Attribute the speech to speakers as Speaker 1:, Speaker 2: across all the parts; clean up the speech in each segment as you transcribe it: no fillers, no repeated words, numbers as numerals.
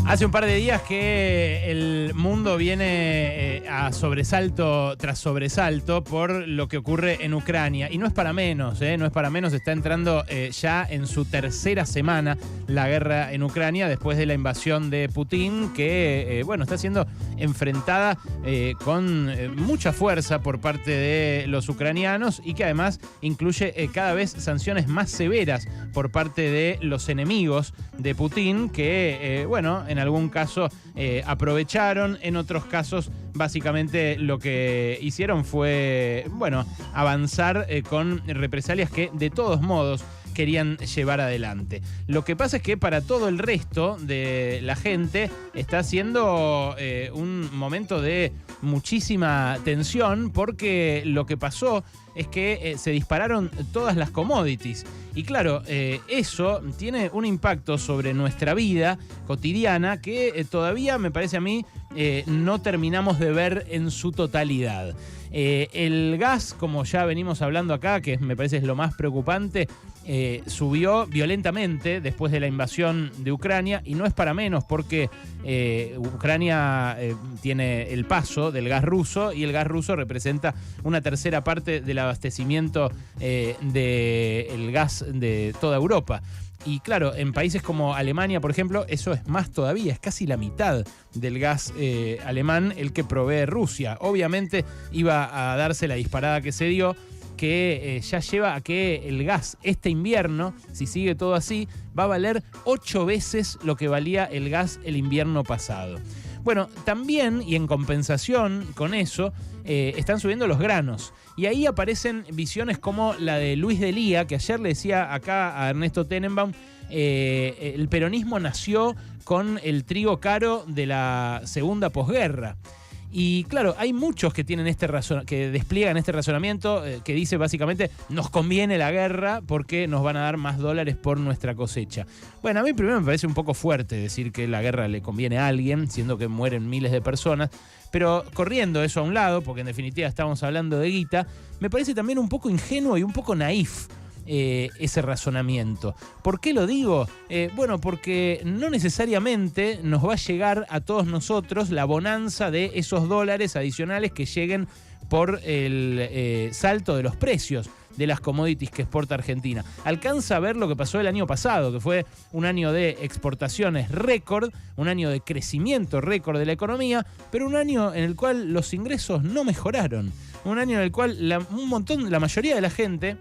Speaker 1: Hace un par de días que el mundo viene a sobresalto tras sobresalto por lo que ocurre en Ucrania. Y no es para menos, no es para menos. Está entrando ya en su tercera semana la guerra en Ucrania después de la invasión de Putin, que está siendo enfrentada con mucha fuerza por parte de los ucranianos y que además incluye cada vez sanciones más severas por parte de los enemigos de Putin, que, en algún caso aprovecharon, en otros casos básicamente lo que hicieron fue, avanzar con represalias que de todos modos querían llevar adelante. Lo que pasa es que para todo el resto de la gente está siendo un momento de muchísima tensión, porque lo que pasó es que se dispararon todas las commodities. Y claro, eso tiene un impacto sobre nuestra vida cotidiana que todavía, me parece a mí, no terminamos de ver en su totalidad. El gas, como ya venimos hablando acá, que me parece es lo más preocupante, subió violentamente después de la invasión de Ucrania, y no es para menos porque Ucrania tiene el paso del gas ruso, y el gas ruso representa una tercera parte del abastecimiento del gas de toda Europa. Y claro, en países como Alemania, por ejemplo, eso es más todavía, es casi la mitad del gas alemán el que provee Rusia. Obviamente iba a darse la disparada que se dio, que ya lleva a que el gas este invierno, si sigue todo así, va a valer 8 veces lo que valía el gas el invierno pasado. Bueno, también, y en compensación con eso, están subiendo los granos. Y ahí aparecen visiones como la de Luis de Lía, que ayer le decía acá a Ernesto Tenenbaum, el peronismo nació con el trigo caro de la segunda posguerra. Y claro, hay muchos que tienen que despliegan este razonamiento que dice básicamente: nos conviene la guerra porque nos van a dar más dólares por nuestra cosecha. Bueno, a mí primero me parece un poco fuerte decir que la guerra le conviene a alguien, siendo que mueren miles de personas. Pero corriendo eso a un lado, porque en definitiva estamos hablando de guita, me parece también un poco ingenuo y un poco naif ese razonamiento. ¿Por qué lo digo? Porque no necesariamente nos va a llegar a todos nosotros la bonanza de esos dólares adicionales que lleguen por el salto de los precios de las commodities que exporta Argentina. Alcanza a ver lo que pasó el año pasado, que fue un año de exportaciones récord, un año de crecimiento récord de la economía, pero un año en el cual los ingresos no mejoraron. Un año en el cual la mayoría de la gente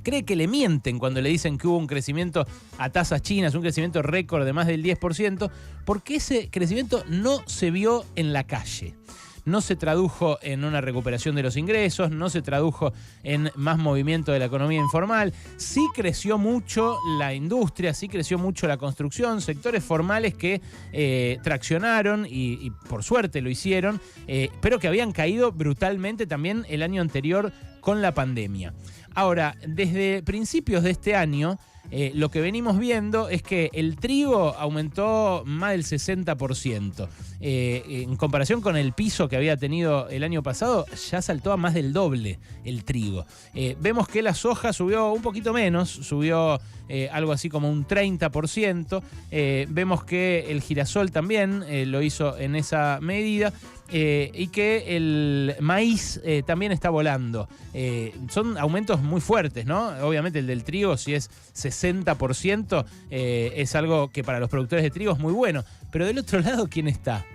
Speaker 1: cree que le mienten cuando le dicen que hubo un crecimiento a tasas chinas, un crecimiento récord de más del 10%, porque ese crecimiento no se vio en la calle. No se tradujo en una recuperación de los ingresos, no se tradujo en más movimiento de la economía informal. Sí creció mucho la industria, sí creció mucho la construcción, sectores formales que traccionaron y por suerte lo hicieron, pero que habían caído brutalmente también el año anterior con la pandemia. Ahora, desde principios de este año, lo que venimos viendo es que el trigo aumentó más del 60%. En comparación con el piso que había tenido el año pasado, ya saltó a más del doble el trigo. Vemos que la soja subió un poquito menos, subió algo así como un 30%. Vemos que el girasol también lo hizo en esa medida. Y que el maíz también está volando. Son aumentos muy fuertes, ¿no? Obviamente el del trigo, si es 60%, es algo que para los productores de trigo es muy bueno. Pero del otro lado, ¿quién está?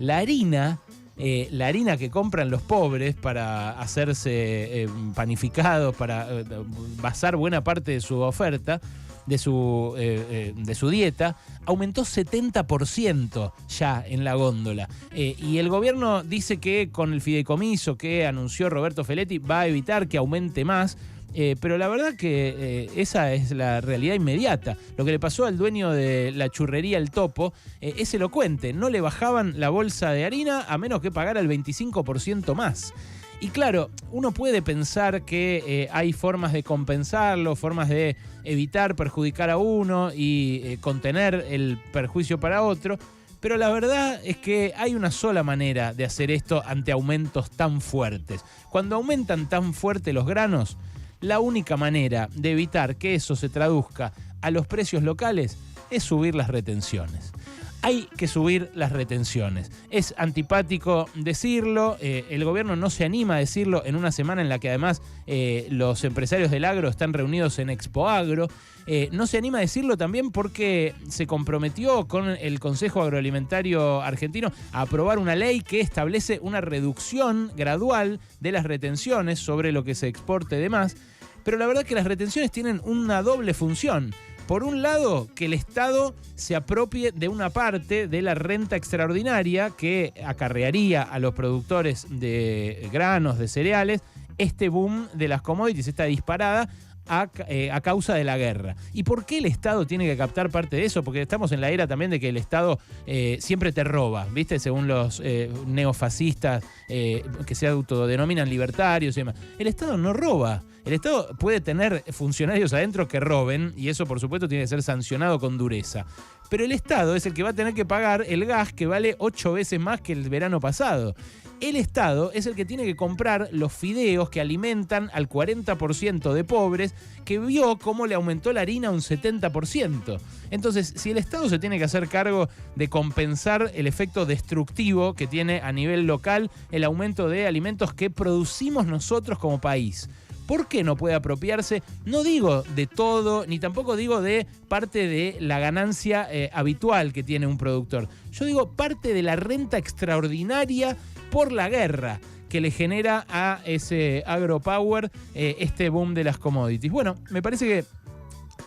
Speaker 1: La harina que compran los pobres para hacerse panificados, para basar buena parte de su oferta, de su dieta, aumentó 70% ya en la góndola. Y el gobierno dice que con el fideicomiso que anunció Roberto Feletti va a evitar que aumente más. Pero la verdad que esa es la realidad inmediata. Lo que le pasó al dueño de la churrería El Topo es elocuente. No le bajaban la bolsa de harina a menos que pagara el 25% más. Y claro, uno puede pensar que hay formas de compensarlo, formas de evitar perjudicar a uno y contener el perjuicio para otro, pero la verdad es que hay una sola manera de hacer esto ante aumentos tan fuertes. Cuando aumentan tan fuerte los granos, la única manera de evitar que eso se traduzca a los precios locales es subir las retenciones. Hay que subir las retenciones. Es antipático decirlo, el gobierno no se anima a decirlo en una semana en la que además los empresarios del agro están reunidos en Expo Agro. No se anima a decirlo también porque se comprometió con el Consejo Agroalimentario Argentino a aprobar una ley que establece una reducción gradual de las retenciones sobre lo que se exporte de más. Pero la verdad es que las retenciones tienen una doble función. Por un lado, que el Estado se apropie de una parte de la renta extraordinaria que acarrearía a los productores de granos, de cereales, este boom de las commodities, esta disparada a causa de la guerra. ¿Y por qué el Estado tiene que captar parte de eso? Porque estamos en la era también de que el Estado siempre te roba, ¿viste? Según los neofascistas que se autodenominan libertarios y demás. El Estado no roba. El Estado puede tener funcionarios adentro que roben, y eso por supuesto tiene que ser sancionado con dureza. Pero el Estado es el que va a tener que pagar el gas que vale 8 veces más que el verano pasado. El Estado es el que tiene que comprar los fideos que alimentan al 40% de pobres, que vio cómo le aumentó la harina un 70%. Entonces, si el Estado se tiene que hacer cargo de compensar el efecto destructivo que tiene a nivel local el aumento de alimentos que producimos nosotros como país, ¿por qué no puede apropiarse? No digo de todo, ni tampoco digo de parte de la ganancia habitual que tiene un productor. Yo digo parte de la renta extraordinaria por la guerra que le genera a ese agropower este boom de las commodities. Bueno, me parece que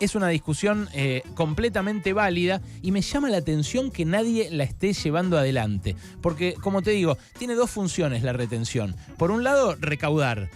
Speaker 1: es una discusión completamente válida y me llama la atención que nadie la esté llevando adelante. Porque, como te digo, tiene dos funciones la retención. Por un lado, recaudar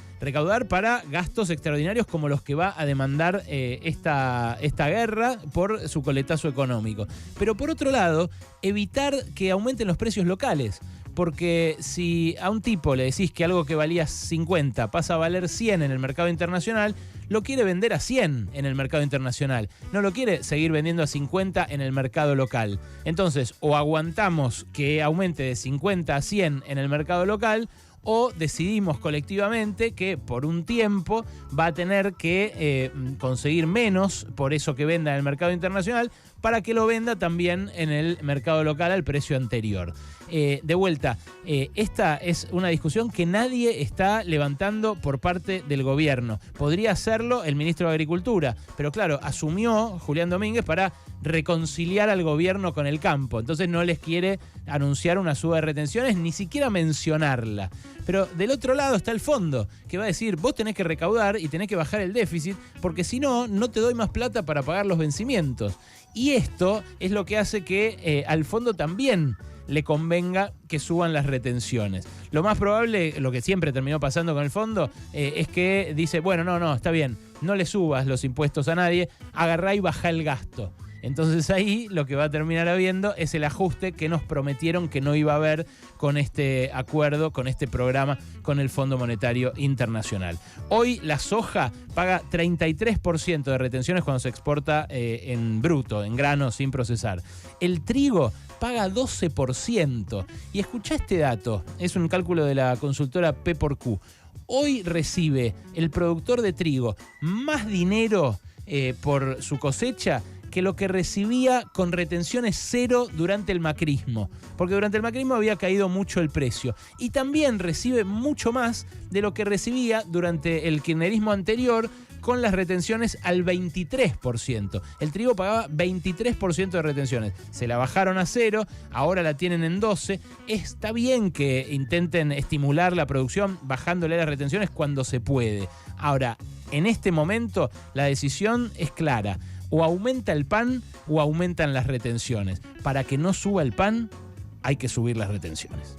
Speaker 1: para gastos extraordinarios como los que va a demandar esta guerra por su coletazo económico. Pero por otro lado, evitar que aumenten los precios locales. Porque si a un tipo le decís que algo que valía 50 pasa a valer 100 en el mercado internacional, lo quiere vender a 100 en el mercado internacional. No lo quiere seguir vendiendo a 50 en el mercado local. Entonces, o aguantamos que aumente de 50 a 100 en el mercado local, o decidimos colectivamente que por un tiempo va a tener que conseguir menos por eso que venda en el mercado internacional para que lo venda también en el mercado local al precio anterior. De vuelta, esta es una discusión que nadie está levantando por parte del gobierno. Podría hacerlo el ministro de Agricultura, pero claro, asumió Julián Domínguez para reconciliar al gobierno con el campo. Entonces no les quiere anunciar una suba de retenciones, ni siquiera mencionarla. Pero del otro lado está el fondo, que va a decir, vos tenés que recaudar y tenés que bajar el déficit, porque si no, no te doy más plata para pagar los vencimientos. Y esto es lo que hace que al fondo también le convenga que suban las retenciones. Lo más probable, lo que siempre terminó pasando con el fondo, es que dice, bueno, no, está bien, no le subas los impuestos a nadie, agarrá y bajá el gasto. Entonces ahí lo que va a terminar habiendo es el ajuste que nos prometieron que no iba a haber con este acuerdo, con este programa, con el Fondo Monetario Internacional. Hoy la soja paga 33% de retenciones cuando se exporta en bruto, en grano sin procesar. El trigo paga 12%. Y escuchá este dato, es un cálculo de la consultora P/Q. Hoy recibe el productor de trigo más dinero por su cosecha que lo que recibía con retenciones cero durante el macrismo, porque durante el macrismo había caído mucho el precio, y también recibe mucho más de lo que recibía durante el kirchnerismo anterior con las retenciones al 23%. El trigo pagaba 23% de retenciones, se la bajaron a cero, ahora la tienen en 12%. Está bien que intenten estimular la producción bajándole las retenciones cuando se puede. Ahora, en este momento la decisión es clara. O aumenta el pan o aumentan las retenciones. Para que no suba el pan, hay que subir las retenciones.